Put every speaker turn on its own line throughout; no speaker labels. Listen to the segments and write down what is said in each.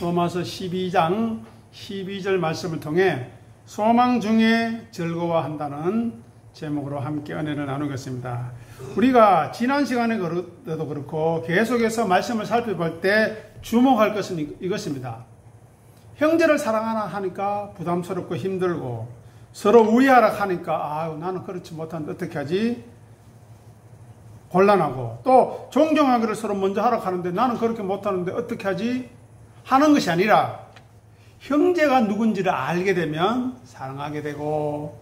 로마서 12장 12절 말씀을 통해 소망 중에 즐거워한다는 제목으로 함께 은혜를 나누겠습니다. 우리가 지난 시간에도 그렇고 계속해서 말씀을 살펴볼 때 주목할 것은 이것입니다. 형제를 사랑하나 하니까 부담스럽고 힘들고 서로 우애하라 하니까 나는 그렇지 못한데 어떻게 하지? 곤란하고 또 존경하기를 서로 먼저 하라 하는데 나는 그렇게 못하는데 어떻게 하지? 하는 것이 아니라 형제가 누군지를 알게 되면 사랑하게 되고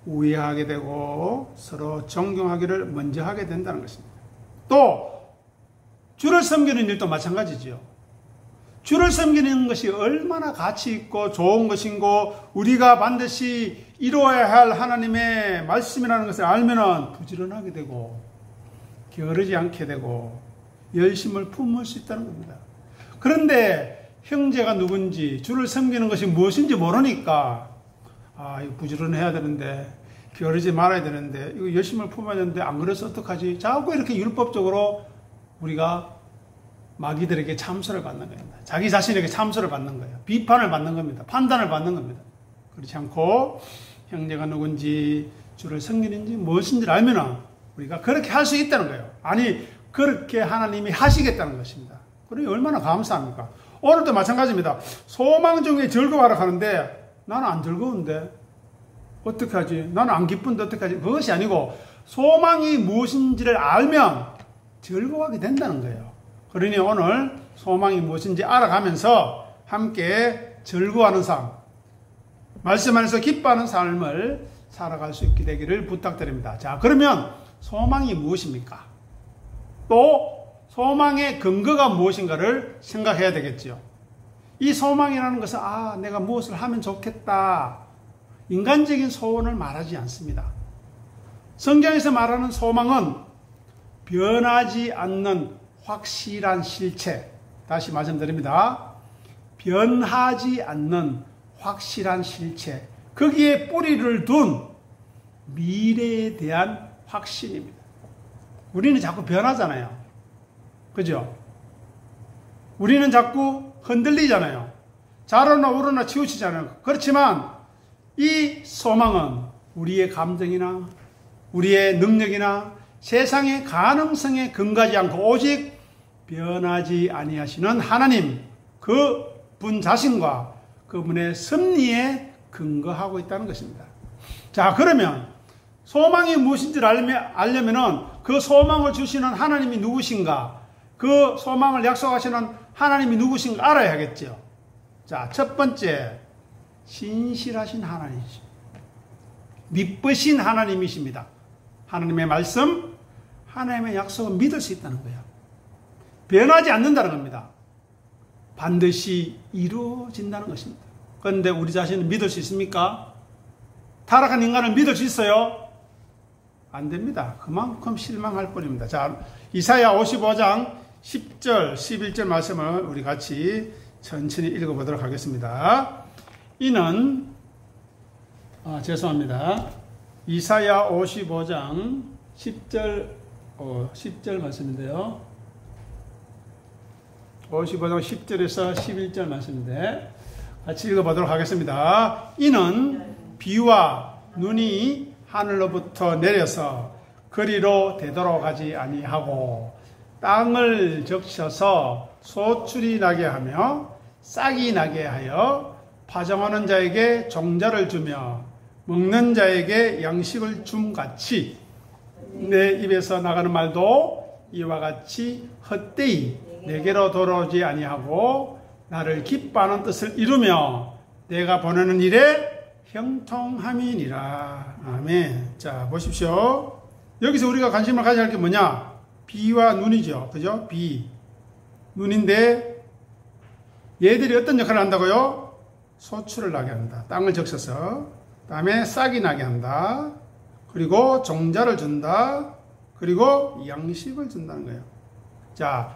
우애하게 되고 서로 존경하기를 먼저 하게 된다는 것입니다. 또 주를 섬기는 일도 마찬가지지요. 주를 섬기는 것이 얼마나 가치 있고 좋은 것인고 우리가 반드시 이루어야 할 하나님의 말씀이라는 것을 알면은 부지런하게 되고 게으르지 않게 되고 열심을 품을 수 있다는 겁니다. 그런데 형제가 누군지 주를 섬기는 것이 무엇인지 모르니까 이거 부지런해야 되는데 게으르지 말아야 되는데 이거 열심을 품어야 되는데 안 그래서 어떡하지? 자꾸 이렇게 율법적으로 우리가 마귀들에게 참소를 받는 겁니다. 자기 자신에게 참소를 받는 거예요. 비판을 받는 겁니다. 판단을 받는 겁니다. 그렇지 않고 형제가 누군지 주를 섬기는지 무엇인지를 알면 우리가 그렇게 할 수 있다는 거예요. 아니 그렇게 하나님이 하시겠다는 것입니다. 그러니 얼마나 감사합니까? 오늘도 마찬가지입니다. 소망 중에 즐거워하라 하는데 나는 안 즐거운데 어떻게 하지? 나는 안 기쁜데 어떻게 하지? 그것이 아니고 소망이 무엇인지를 알면 즐거워하게 된다는 거예요. 그러니 오늘 소망이 무엇인지 알아가면서 함께 즐거워하는 삶, 말씀 안에서 기뻐하는 삶을 살아갈 수 있게 되기를 부탁드립니다. 자, 그러면 소망이 무엇입니까? 또 소망의 근거가 무엇인가를 생각해야 되겠지요. 이 소망이라는 것은 내가 무엇을 하면 좋겠다. 인간적인 소원을 말하지 않습니다. 성경에서 말하는 소망은 변하지 않는 확실한 실체. 다시 말씀드립니다. 변하지 않는 확실한 실체. 거기에 뿌리를 둔 미래에 대한 확신입니다. 우리는 자꾸 변하잖아요. 그죠? 우리는 자꾸 흔들리잖아요. 좌로나 우로나 치우치잖아요. 그렇지만 이 소망은 우리의 감정이나 우리의 능력이나 세상의 가능성에 근거하지 않고 오직 변하지 아니하시는 하나님, 그분 자신과 그분의 섭리에 근거하고 있다는 것입니다. 자, 그러면 소망이 무엇인지를 알려면은 그 소망을 주시는 하나님이 누구신가? 그 소망을 약속하시는 하나님이 누구신가 알아야겠죠. 자, 첫 번째, 신실하신 하나님이십니다. 믿으신 하나님이십니다. 하나님의 말씀, 하나님의 약속을 믿을 수 있다는 거예요. 변하지 않는다는 겁니다. 반드시 이루어진다는 것입니다. 그런데 우리 자신을 믿을 수 있습니까? 타락한 인간을 믿을 수 있어요? 안 됩니다. 그만큼 실망할 뿐입니다. 자, 이사야 55장 10절, 11절 말씀을 우리 같이 천천히 읽어보도록 하겠습니다. 이는, 죄송합니다. 이사야 55장 10절 말씀인데요. 55장 10절에서 11절 말씀인데, 같이 읽어보도록 하겠습니다. 이는 비와 눈이 하늘로부터 내려서 그리로 되돌아가지 아니하고 땅을 적셔서 소출이 나게 하며 싹이 나게 하여 파종하는 자에게 종자를 주며 먹는 자에게 양식을 줌같이 내 입에서 나가는 말도 이와 같이 헛되이 내게로 돌아오지 아니하고 나를 기뻐하는 뜻을 이루며 내가 보내는 일에 형통함이니라. 아멘. 자, 보십시오. 여기서 우리가 관심을 가져야 할 게 뭐냐? 비와 눈이죠. 그죠? 비. 눈인데 얘들이 어떤 역할을 한다고요? 소출을 나게 한다. 땅을 적셔서. 그 다음에 싹이 나게 한다. 그리고 종자를 준다. 그리고 양식을 준다는 거예요. 자,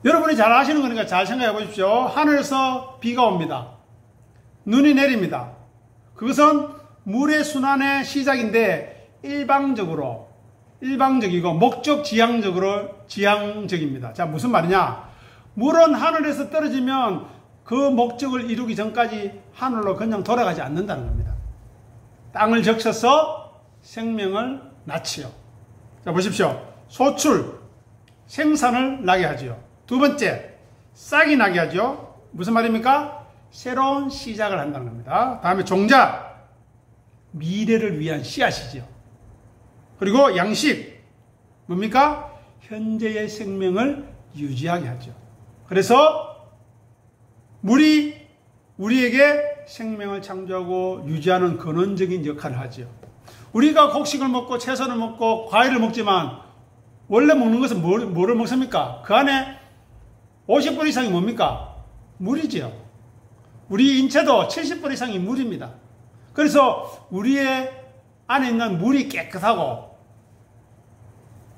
여러분이 잘 아시는 거니까 잘 생각해 보십시오. 하늘에서 비가 옵니다. 눈이 내립니다. 그것은 물의 순환의 시작인데 일방적이고 목적 지향적입니다. 자, 무슨 말이냐? 물은 하늘에서 떨어지면 그 목적을 이루기 전까지 하늘로 그냥 돌아가지 않는다는 겁니다. 땅을 적셔서 생명을 낳지요. 자, 보십시오. 소출, 생산을 나게 하죠. 두 번째, 싹이 나게 하죠. 무슨 말입니까? 새로운 시작을 한다는 겁니다. 다음에 종자, 미래를 위한 씨앗이죠. 그리고 양식, 뭡니까? 현재의 생명을 유지하게 하죠. 그래서 물이 우리에게 생명을 창조하고 유지하는 근원적인 역할을 하죠. 우리가 곡식을 먹고 채소를 먹고 과일을 먹지만 원래 먹는 것은 뭐를 먹습니까? 그 안에 50% 이상이 뭡니까? 물이지요. 우리 인체도 70% 이상이 물입니다. 그래서 우리의 안에 있는 물이 깨끗하고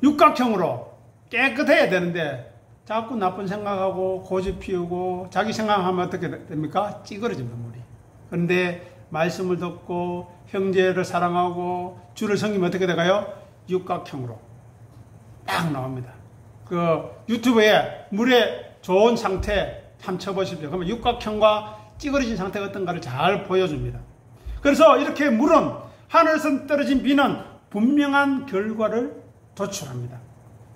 육각형으로 깨끗해야 되는데 자꾸 나쁜 생각하고 고집 피우고 자기 생각하면 어떻게 됩니까? 찌그러집니다, 물이. 그런데 말씀을 듣고 형제를 사랑하고 주를 섬기면 어떻게 될까요? 육각형으로 딱 나옵니다. 그 유튜브에 물의 좋은 상태 한번 쳐보십시오. 그러면 육각형과 찌그러진 상태가 어떤가를 잘 보여줍니다. 그래서 이렇게 물은 하늘에서 떨어진 비는 분명한 결과를 도출합니다.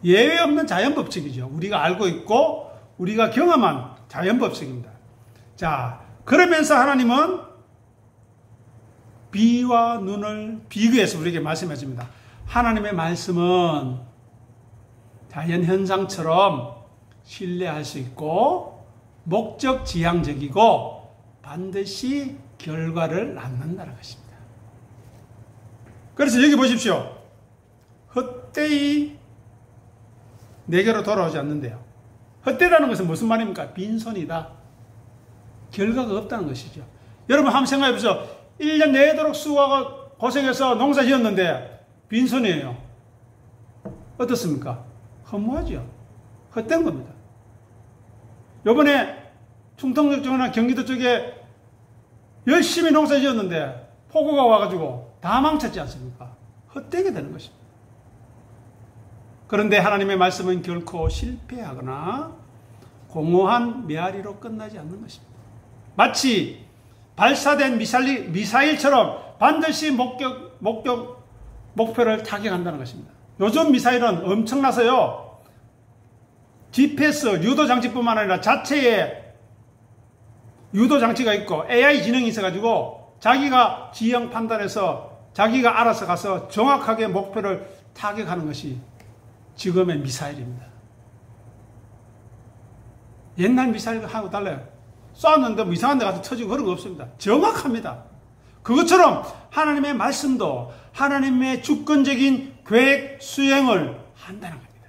예외 없는 자연법칙이죠. 우리가 알고 있고 우리가 경험한 자연법칙입니다. 자, 그러면서 하나님은 비와 눈을 비교해서 우리에게 말씀해 줍니다. 하나님의 말씀은 자연현상처럼 신뢰할 수 있고 목적지향적이고 반드시 결과를 낳는다는 것입니다. 그래서 여기 보십시오. 헛되이 내게로 돌아오지 않는데요. 헛되다는 것은 무슨 말입니까? 빈손이다. 결과가 없다는 것이죠. 여러분 한번 생각해 보세요. 1년 내도록 수고하고 고생해서 농사 지었는데 빈손이에요. 어떻습니까? 허무하죠. 헛된 겁니다. 요번에 충청도 쪽이나 경기도 쪽에 열심히 농사 지었는데 폭우가 와가지고 다 망쳤지 않습니까? 헛되게 되는 것입니다. 그런데 하나님의 말씀은 결코 실패하거나 공허한 메아리로 끝나지 않는 것입니다. 마치 발사된 미사일처럼 반드시 목표를 타격한다는 것입니다. 요즘 미사일은 엄청나서요. GPS 유도장치뿐만 아니라 자체에 유도장치가 있고 AI 지능이 있어가지고 자기가 지형 판단해서 자기가 알아서 가서 정확하게 목표를 타격하는 것이 지금의 미사일입니다. 옛날 미사일하고 달라요. 쐈는데 뭐 이상한 데 가서 터지고 그런 거 없습니다. 정확합니다. 그것처럼 하나님의 말씀도 하나님의 주권적인 계획 수행을 한다는 겁니다.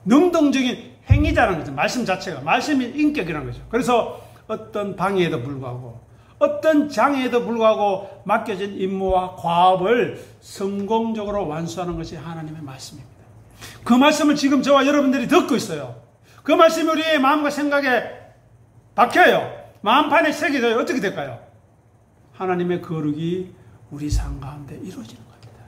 능동적인 행위자라는 거죠. 말씀 자체가. 말씀이 인격이라는 거죠. 그래서 어떤 방해에도 불구하고 어떤 장애에도 불구하고 맡겨진 임무와 과업을 성공적으로 완수하는 것이 하나님의 말씀입니다. 그 말씀을 지금 저와 여러분들이 듣고 있어요. 그 말씀이 우리의 마음과 생각에 박혀요. 마음판에 새겨져요. 어떻게 될까요? 하나님의 거룩이 우리 삶 가운데 이루어지는 겁니다.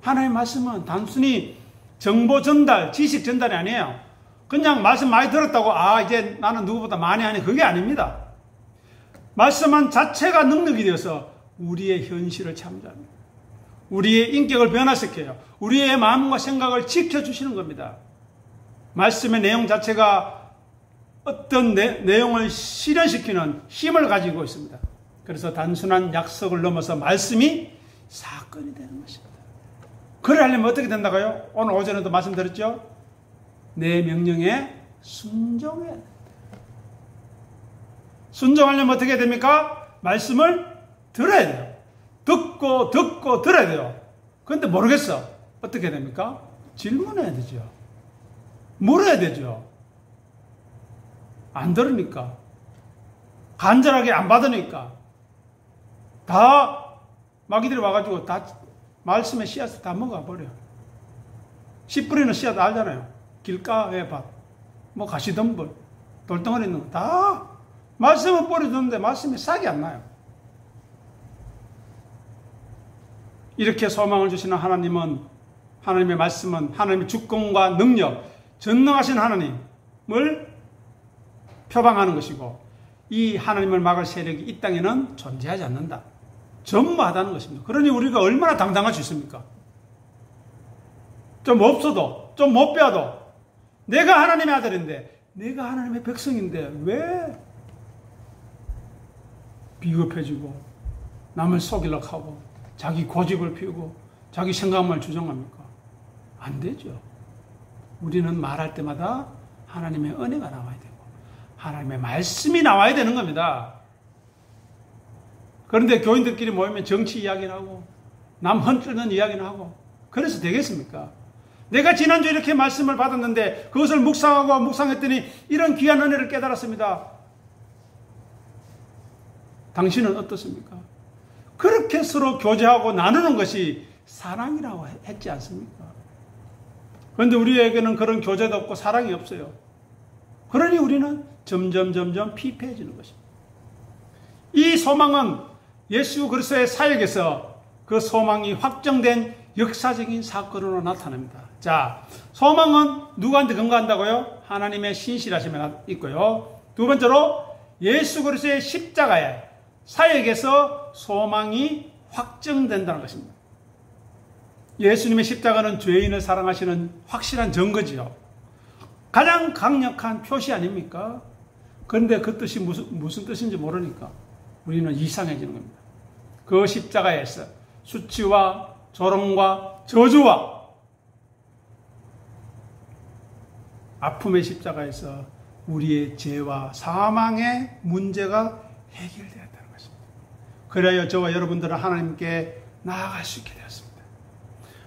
하나님의 말씀은 단순히 정보 전달, 지식 전달이 아니에요. 그냥 말씀 많이 들었다고 이제 나는 누구보다 많이 하니 그게 아닙니다. 말씀은 자체가 능력이 되어서 우리의 현실을 창조합니다. 우리의 인격을 변화시켜요. 우리의 마음과 생각을 지켜주시는 겁니다. 말씀의 내용 자체가 어떤 내용을 실현시키는 힘을 가지고 있습니다. 그래서 단순한 약속을 넘어서 말씀이 사건이 되는 것입니다. 그래 하려면 어떻게 된다고요? 오늘 오전에도 말씀드렸죠? 내 명령에 순종해야 됩니다. 순종하려면 어떻게 됩니까? 말씀을 들어야 돼요. 듣고 들어야 돼요. 그런데 모르겠어. 어떻게 됩니까? 질문해야 되죠. 물어야 되죠. 안 들으니까. 간절하게 안 받으니까. 다 마귀들이 와가지고 다 말씀의 씨앗을 다 먹어버려. 씨 뿌리는 씨앗 알잖아요. 길가의 밭, 뭐 가시덤불, 돌덩어리 있는 거 다 말씀은 뿌려주는데 말씀이 싹이 안 나요. 이렇게 소망을 주시는 하나님은, 하나님의 말씀은 하나님의 주권과 능력, 전능하신 하나님을 표방하는 것이고 이 하나님을 막을 세력이 이 땅에는 존재하지 않는다. 전무하다는 것입니다. 그러니 우리가 얼마나 당당할 수 있습니까? 좀 없어도, 좀 못 배워도 내가 하나님의 아들인데, 내가 하나님의 백성인데 왜 비겁해지고 남을 속이려고 하고 자기 고집을 피우고 자기 생각만 주장합니까? 안 되죠. 우리는 말할 때마다 하나님의 은혜가 나와야 되고 하나님의 말씀이 나와야 되는 겁니다. 그런데 교인들끼리 모이면 정치 이야기를 하고 남 흔들는 이야기를 하고 그래서 되겠습니까? 내가 지난주에 이렇게 말씀을 받았는데 그것을 묵상하고 묵상했더니 이런 귀한 은혜를 깨달았습니다. 당신은 어떻습니까? 그렇게 서로 교제하고 나누는 것이 사랑이라고 했지 않습니까? 그런데 우리에게는 그런 교제도 없고 사랑이 없어요. 그러니 우리는 점점 피폐해지는 것입니다. 이 소망은 예수 그리스도의 사역에서 그 소망이 확정된 역사적인 사건으로 나타납니다. 자, 소망은 누구한테 근거한다고요? 하나님의 신실하심에 있고요. 두 번째로 예수 그리스도의 십자가의 사역에서 소망이 확정된다는 것입니다. 예수님의 십자가는 죄인을 사랑하시는 확실한 증거지요. 가장 강력한 표시 아닙니까? 그런데 그 뜻이 무슨 뜻인지 모르니까 우리는 이상해지는 겁니다. 그 십자가에서 수치와 조롱과 저주와 아픔의 십자가에서 우리의 죄와 사망의 문제가 해결되었다는 것입니다. 그래야 저와 여러분들은 하나님께 나아갈 수 있게 되었습니다.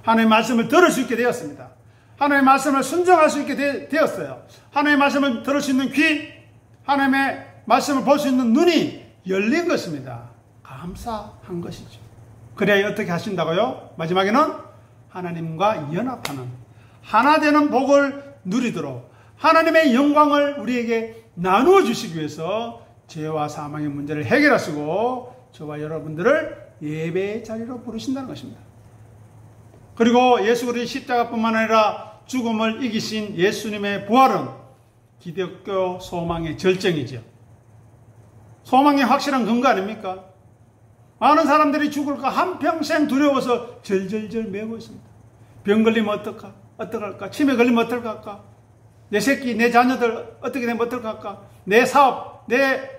하나님의 말씀을 들을 수 있게 되었습니다. 하나님의 말씀을 순종할 수 있게 되었어요. 하나님의 말씀을 들을 수 있는 귀, 하나님의 말씀을 볼 수 있는 눈이 열린 것입니다. 감사한 것이죠. 그래야 어떻게 하신다고요? 마지막에는 하나님과 연합하는 하나 되는 복을 누리도록 하나님의 영광을 우리에게 나누어 주시기 위해서 죄와 사망의 문제를 해결하시고 저와 여러분들을 예배의 자리로 부르신다는 것입니다. 그리고 예수 그리스도의 십자가뿐만 아니라 죽음을 이기신 예수님의 부활은 기독교 소망의 절정이죠. 소망의 확실한 근거 아닙니까? 많은 사람들이 죽을까 한평생 두려워서 절절절 매고 있습니다. 병 걸리면 어떡할까? 치매 걸리면 어떡할까? 내 새끼, 내 자녀들 어떻게 되면 어떡할까? 내 사업, 내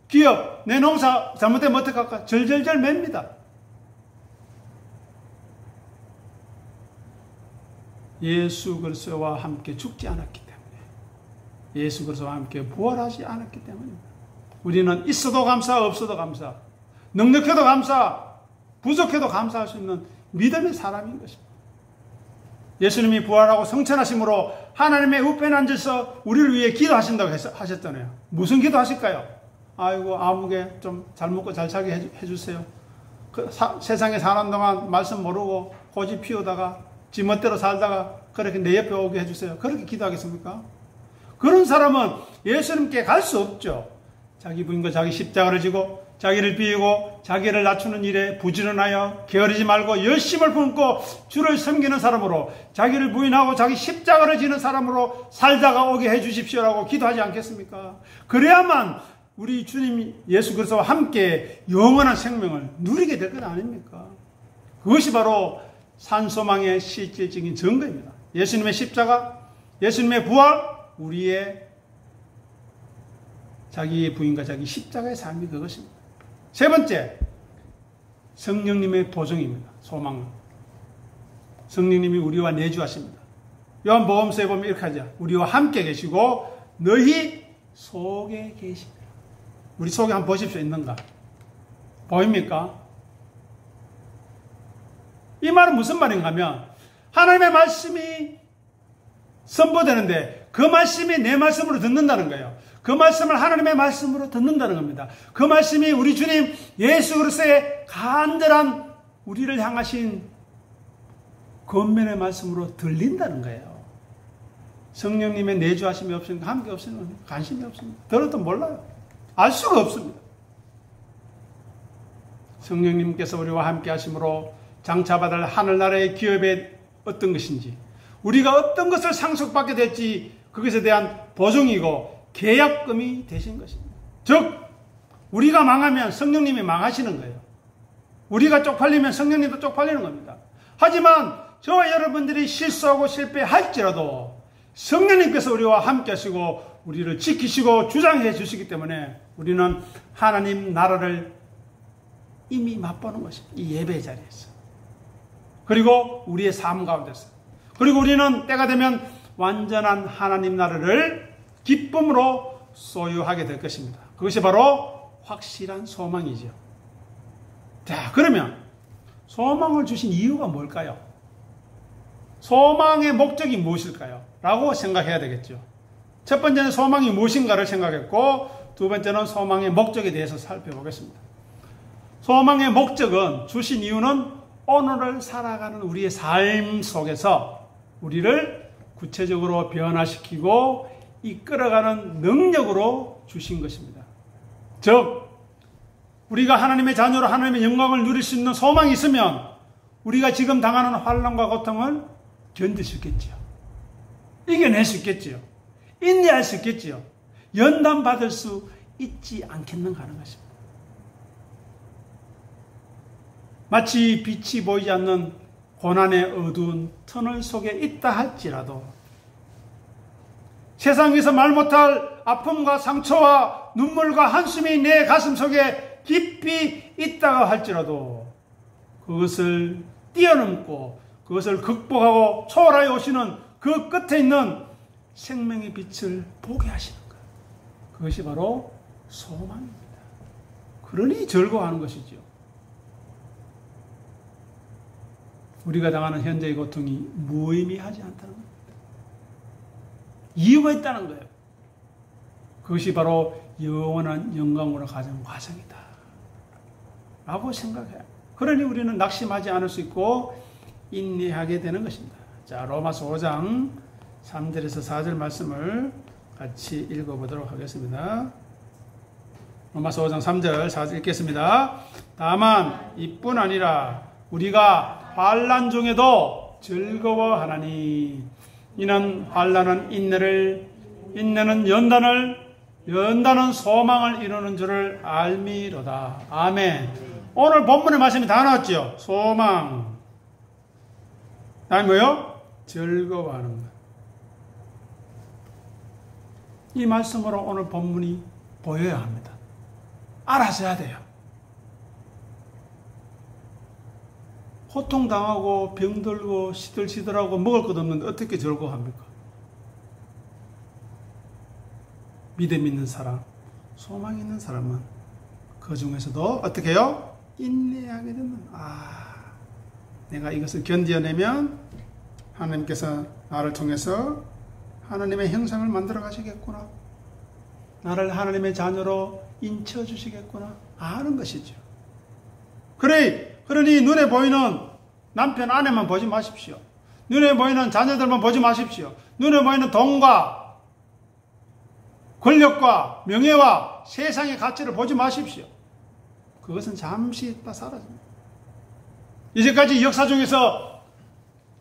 기업, 내 농사 잘못되면 어떡할까? 절절절 맵니다. 예수 그리스도와 함께 죽지 않았기 때문에, 예수 그리스도와 함께 부활하지 않았기 때문입니다. 우리는 있어도 감사, 없어도 감사, 능력해도 감사, 부족해도 감사할 수 있는 믿음의 사람인 것입니다. 예수님이 부활하고 성천하심으로 하나님의 우편에 앉아서 우리를 위해 기도하신다고 하셨잖아요. 무슨 기도 하실까요? 아이고 아무개 좀 잘 먹고 잘 살게 해주세요. 세상에 사는 동안 말씀 모르고 고집 피우다가 지 멋대로 살다가 그렇게 내 옆에 오게 해주세요. 그렇게 기도하겠습니까? 그런 사람은 예수님께 갈 수 없죠. 자기 부인과 자기 십자가를 지고 자기를 비우고 자기를 낮추는 일에 부지런하여 게으르지 말고 열심을 품고 주를 섬기는 사람으로 자기를 부인하고 자기 십자가를 지는 사람으로 살다가 오게 해주십시오라고 기도하지 않겠습니까? 그래야만 우리 주님 예수 그리스도와 함께 영원한 생명을 누리게 될 것 아닙니까? 그것이 바로 산소망의 실질적인 증거입니다. 예수님의 십자가, 예수님의 부활, 우리의 자기의 부인과 자기 십자가의 삶이 그것입니다. 세 번째, 성령님의 보증입니다. 소망은. 성령님이 우리와 내주하십니다. 요한복음서에 보면 이렇게 하죠. 우리와 함께 계시고 너희 속에 계십니다. 우리 속에 한번 보십시오. 있는가? 보입니까? 이 말은 무슨 말인가 하면 하나님의 말씀이 선포되는데 그 말씀이 내 말씀으로 듣는다는 거예요. 그 말씀을 하나님의 말씀으로 듣는다는 겁니다. 그 말씀이 우리 주님 예수 그리스도의 간절한 우리를 향하신 권면의 말씀으로 들린다는 거예요. 성령님의 내주하심이 없으니까 함께 없으면 관심이 없습니다. 들어도 몰라요. 알 수가 없습니다. 성령님께서 우리와 함께 하심으로 장차받을 하늘나라의 기업이 어떤 것인지, 우리가 어떤 것을 상속받게 될지 그것에 대한 보증이고 계약금이 되신 것입니다. 즉 우리가 망하면 성령님이 망하시는 거예요. 우리가 쪽팔리면 성령님도 쪽팔리는 겁니다. 하지만 저와 여러분들이 실수하고 실패할지라도 성령님께서 우리와 함께 하시고 우리를 지키시고 주장해 주시기 때문에 우리는 하나님 나라를 이미 맛보는 것입니다. 이 예배 자리에서. 그리고 우리의 삶 가운데서. 그리고 우리는 때가 되면 완전한 하나님 나라를 기쁨으로 소유하게 될 것입니다. 그것이 바로 확실한 소망이죠. 자, 그러면 소망을 주신 이유가 뭘까요? 소망의 목적이 무엇일까요? 라고 생각해야 되겠죠. 첫 번째는 소망이 무엇인가를 생각했고 두 번째는 소망의 목적에 대해서 살펴보겠습니다. 소망의 목적은 주신 이유는 오늘을 살아가는 우리의 삶 속에서 우리를 구체적으로 변화시키고 이끌어가는 능력으로 주신 것입니다. 즉 우리가 하나님의 자녀로 하나님의 영광을 누릴 수 있는 소망이 있으면 우리가 지금 당하는 환난과 고통을 견딜 수 있겠지요. 이겨낼 수 있겠지요. 인내할 수 있겠지요. 연단받을 수 있지 않겠는가 하는 것입니다. 마치 빛이 보이지 않는 고난의 어두운 터널 속에 있다 할지라도 세상에서 말 못할 아픔과 상처와 눈물과 한숨이 내 가슴 속에 깊이 있다고 할지라도 그것을 뛰어넘고 그것을 극복하고 초월하여 오시는 그 끝에 있는 생명의 빛을 보게 하시는 것. 그것이 바로 소망입니다. 그러니 즐거워하는 것이죠. 우리가 당하는 현재의 고통이 무의미하지 않다는 겁니다. 이유가 있다는 거예요. 그것이 바로 영원한 영광으로 가는 과정이다 라고 생각해요. 그러니 우리는 낙심하지 않을 수 있고 인내하게 되는 것입니다. 자, 로마서 5장 3절에서 4절 말씀을 같이 읽어보도록 하겠습니다. 로마서 5장 3절 4절 읽겠습니다. 다만 이뿐 아니라 우리가 환난 중에도 즐거워하나니 이는 환난은 인내를, 인내는 연단을, 연단은 소망을 이루는 줄을 알미로다. 아멘. 오늘 본문의 말씀이 다 나왔죠. 소망. 다음에 뭐요? 즐거워하는 것. 이 말씀으로 오늘 본문이 보여야 합니다. 알아서야 돼요. 고통당하고 병들고 시들시들하고 먹을 것 없는데 어떻게 즐거워합니까? 믿음 있는 사람, 소망 있는 사람은 그 중에서도 어떻게 해요? 인내하게 되는, 내가 이것을 견뎌내면 하나님께서 나를 통해서 하나님의 형상을 만들어 가시겠구나. 나를 하나님의 자녀로 인쳐주시겠구나. 아는 것이죠. 그러니 눈에 보이는 남편, 아내만 보지 마십시오. 눈에 보이는 자녀들만 보지 마십시오. 눈에 보이는 돈과 권력과 명예와 세상의 가치를 보지 마십시오. 그것은 잠시 있다 사라집니다. 이제까지 역사 중에서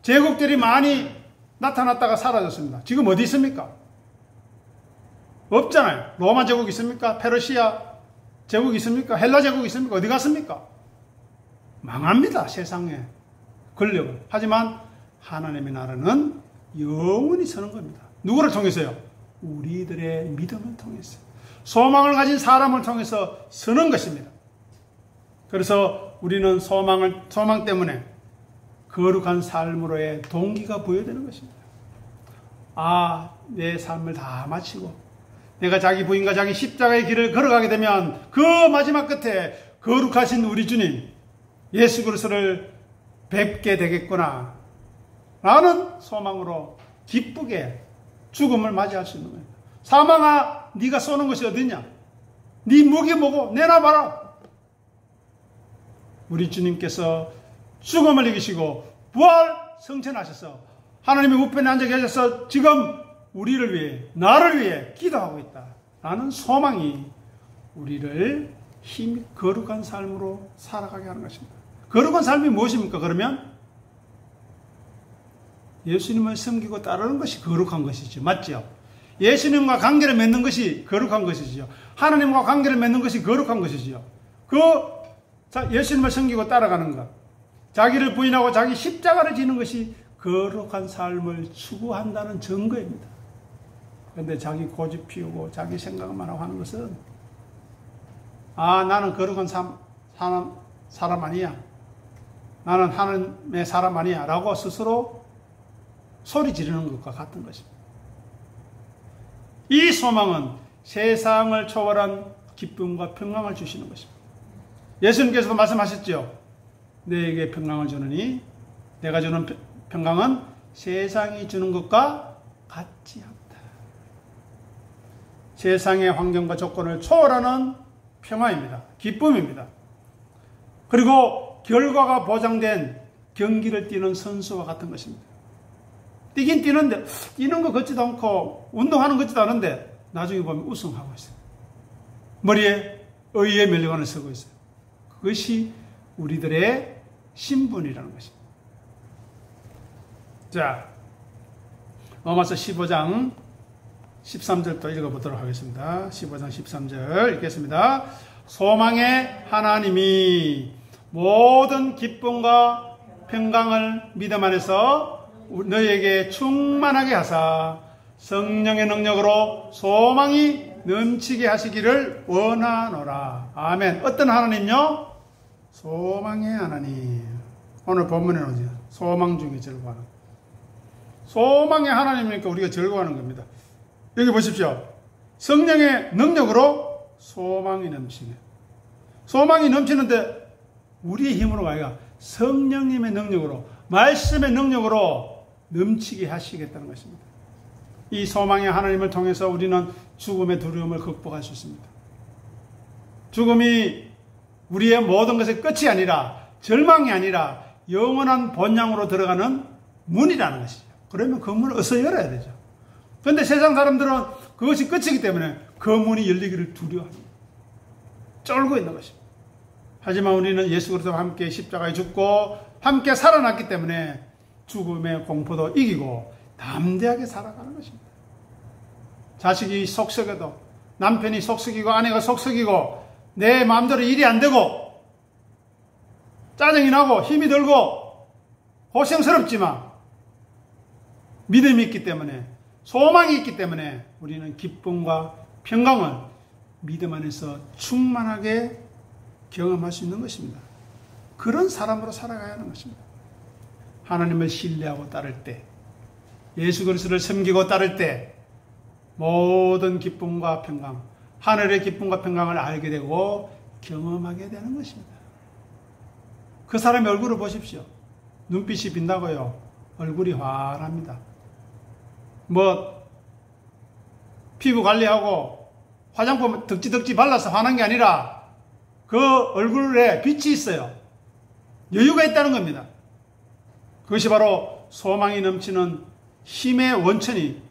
제국들이 많이 나타났다가 사라졌습니다. 지금 어디 있습니까? 없잖아요. 로마 제국 있습니까? 페르시아 제국 있습니까? 헬라 제국 있습니까? 어디 갔습니까? 망합니다. 세상의 권력을. 하지만 하나님의 나라는 영원히 서는 겁니다. 누구를 통해서요? 우리들의 믿음을 통해서. 소망을 가진 사람을 통해서 서는 것입니다. 그래서 우리는 소망 때문에 거룩한 삶으로의 동기가 부여되는 것입니다. 내 삶을 다 마치고 내가 자기 부인과 자기 십자가의 길을 걸어가게 되면 그 마지막 끝에 거룩하신 우리 주님 예수 그리스도를 뵙게 되겠구나 라는 소망으로 기쁘게 죽음을 맞이할 수 있는 거예요. 사망아, 네가 쏘는 것이 어디냐? 네 무기 뭐고 내놔봐라. 우리 주님께서 죽음을 이기시고 부활 성천하셔서 하나님의 우편에 앉아 계셔서 지금 우리를 위해, 나를 위해 기도하고 있다 라는 소망이 우리를 힘이 거룩한 삶으로 살아가게 하는 것입니다. 거룩한 삶이 무엇입니까? 그러면 예수님을 섬기고 따르는 것이 거룩한 것이죠. 맞죠? 예수님과 관계를 맺는 것이 거룩한 것이지요. 하나님과 관계를 맺는 것이 거룩한 것이지요. 예수님을 섬기고 따라가는 것, 자기를 부인하고 자기 십자가를 지는 것이 거룩한 삶을 추구한다는 증거입니다. 그런데 자기 고집 피우고 자기 생각만 하고 하는 것은 나는 거룩한 사람 아니야. 나는 하나님의 사람 아니야. 라고 스스로 소리 지르는 것과 같은 것입니다. 이 소망은 세상을 초월한 기쁨과 평강을 주시는 것입니다. 예수님께서도 말씀하셨죠. 너에게 평강을 주느니 내가 주는 평강은 세상이 주는 것과 같지 않다. 세상의 환경과 조건을 초월하는 평화입니다. 기쁨입니다. 그리고 결과가 보장된 경기를 뛰는 선수와 같은 것입니다. 뛰긴 뛰는데 뛰는 것 같지도 않고 운동하는 것 같지도 않은데 나중에 보면 우승하고 있어요. 머리에 의의 멸류관을 쓰고 있어요. 그것이 우리들의 신분이라는 것입니다. 자, 로마서 15장 13절도 읽어보도록 하겠습니다. 15장 13절 읽겠습니다. 소망의 하나님이 모든 기쁨과 평강을 믿음 안에서 너희에게 충만하게 하사 성령의 능력으로 소망이 넘치게 하시기를 원하노라. 아멘. 어떤 하나님요? 소망의 하나님. 오늘 본문에 오죠. 소망 중에 즐거워하는. 소망의 하나님이니까 우리가 즐거워하는 겁니다. 여기 보십시오. 성령의 능력으로 소망이 넘치게. 소망이 넘치는데 우리의 힘으로가 아니라 성령님의 능력으로, 말씀의 능력으로 넘치게 하시겠다는 것입니다. 이 소망의 하나님을 통해서 우리는 죽음의 두려움을 극복할 수 있습니다. 죽음이 우리의 모든 것의 끝이 아니라, 절망이 아니라 영원한 본향으로 들어가는 문이라는 것이죠. 그러면 그 문을 어서 열어야 되죠. 그런데 세상 사람들은 그것이 끝이기 때문에 그 문이 열리기를 두려워합니다. 쫄고 있는 것입니다. 하지만 우리는 예수 그리스도와 함께 십자가에 죽고 함께 살아났기 때문에 죽음의 공포도 이기고 담대하게 살아가는 것입니다. 자식이 속썩여도, 남편이 속썩이고 아내가 속썩이고 내 마음대로 일이 안 되고 짜증이 나고 힘이 들고 고생스럽지만 믿음이 있기 때문에, 소망이 있기 때문에 우리는 기쁨과 평강을 믿음 안에서 충만하게 경험할 수 있는 것입니다. 그런 사람으로 살아가야 하는 것입니다. 하나님을 신뢰하고 따를 때, 예수 그리스도를 섬기고 따를 때 모든 기쁨과 평강, 하늘의 기쁨과 평강을 알게 되고 경험하게 되는 것입니다. 그 사람의 얼굴을 보십시오. 눈빛이 빛나고요. 얼굴이 환합니다. 피부 관리하고 화장품 덕지덕지 발라서 환한 게 아니라 그 얼굴에 빛이 있어요. 여유가 있다는 겁니다. 그것이 바로 소망이 넘치는 힘의 원천이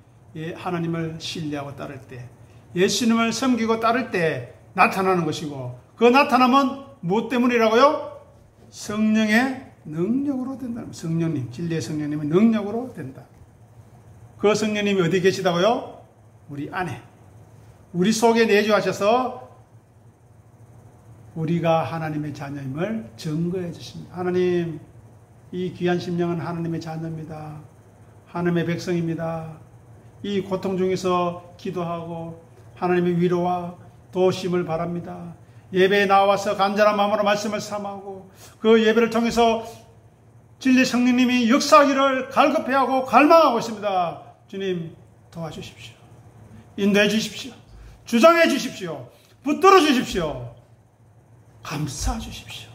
하나님을 신뢰하고 따를 때, 예수님을 섬기고 따를 때 나타나는 것이고, 그 나타남은 무엇 때문이라고요? 성령의 능력으로 된다. 성령님, 진리의 성령님의 능력으로 된다. 그 성령님이 어디 계시다고요? 우리 안에, 우리 속에 내주하셔서 우리가 하나님의 자녀임을 증거해 주십니다. 하나님, 이 귀한 심령은 하나님의 자녀입니다. 하나님의 백성입니다. 이 고통 중에서 기도하고 하나님의 위로와 도우심을 바랍니다. 예배에 나와서 간절한 마음으로 말씀을 삼하고 그 예배를 통해서 진리 성령님이 역사하기를 갈급해하고 갈망하고 있습니다. 주님, 도와주십시오. 인도해 주십시오. 주장해 주십시오. 붙들어 주십시오. 감싸 주십시오.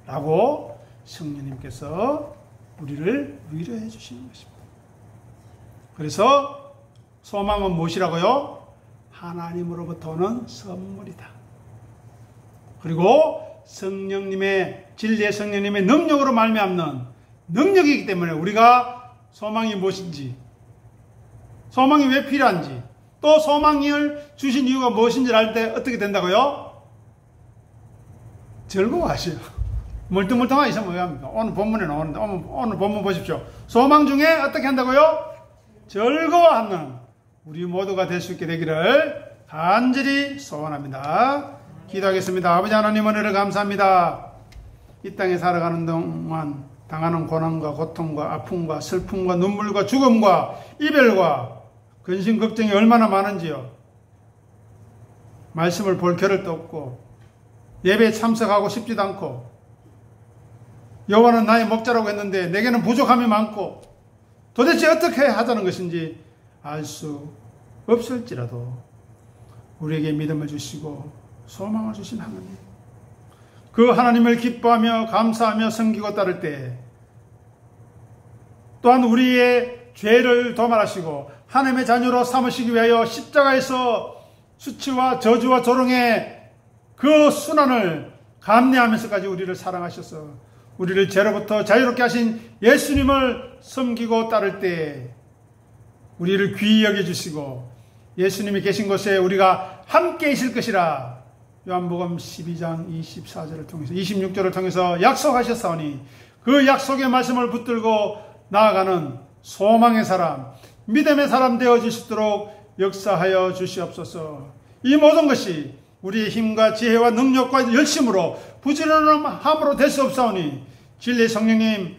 라고 성령님께서 우리를 위로해 주시는 것입니다. 그래서 소망은 무엇이라고요? 하나님으로부터 오는 선물이다. 그리고 성령님의, 진리의 성령님의 능력으로 말미암는 능력이기 때문에 우리가 소망이 무엇인지, 소망이 왜 필요한지, 또 소망을 주신 이유가 무엇인지를 알 때 어떻게 된다고요? 즐거워하셔요. 멀뚱멀뚱하게 있으면 뭐합니까? 오늘 본문에 나오는데, 오늘 본문 보십시오. 소망 중에 어떻게 한다고요? 즐거워하는 우리 모두가 될 수 있게 되기를 간절히 소원합니다. 기도하겠습니다. 아버지 하나님 은혜를 감사합니다. 이 땅에 살아가는 동안 당하는 고난과 고통과 아픔과 슬픔과 눈물과 죽음과 이별과 근심 걱정이 얼마나 많은지요. 말씀을 볼 겨를도 없고 예배에 참석하고 싶지도 않고 여호와는 나의 목자라고 했는데 내게는 부족함이 많고 도대체 어떻게 하자는 것인지 알 수 없을지라도 우리에게 믿음을 주시고 소망을 주신 하나님, 그 하나님을 기뻐하며 감사하며 섬기고 따를 때 또한 우리의 죄를 도말하시고 하나님의 자녀로 삼으시기 위하여 십자가에서 수치와 저주와 조롱의 그 순환을 감내하면서까지 우리를 사랑하셔서 우리를 죄로부터 자유롭게 하신 예수님을 섬기고 따를 때 우리를 귀히 여겨주시고 예수님이 계신 곳에 우리가 함께 있을 것이라 요한복음 12장 24절을 통해서 26절을 통해서 약속하셨사오니 그 약속의 말씀을 붙들고 나아가는 소망의 사람, 믿음의 사람 되어주시도록 역사하여 주시옵소서. 이 모든 것이 우리의 힘과 지혜와 능력과 열심으로 부지런함으로 될 수 없사오니 진리의 성령님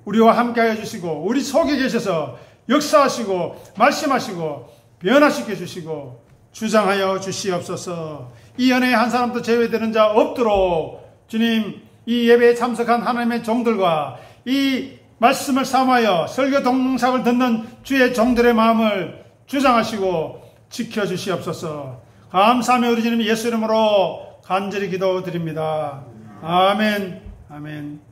우리와 함께하여 주시고 우리 속에 계셔서 역사하시고 말씀하시고 변화시켜 주시고 주장하여 주시옵소서. 이 연회에 한 사람도 제외되는 자 없도록 주님, 이 예배에 참석한 하나님의 종들과 이 말씀을 삼하여 설교 동영상을 듣는 주의 종들의 마음을 주장하시고 지켜주시옵소서. 감사하며 우리 주님 예수 이름으로 간절히 기도드립니다. 아멘. 아멘.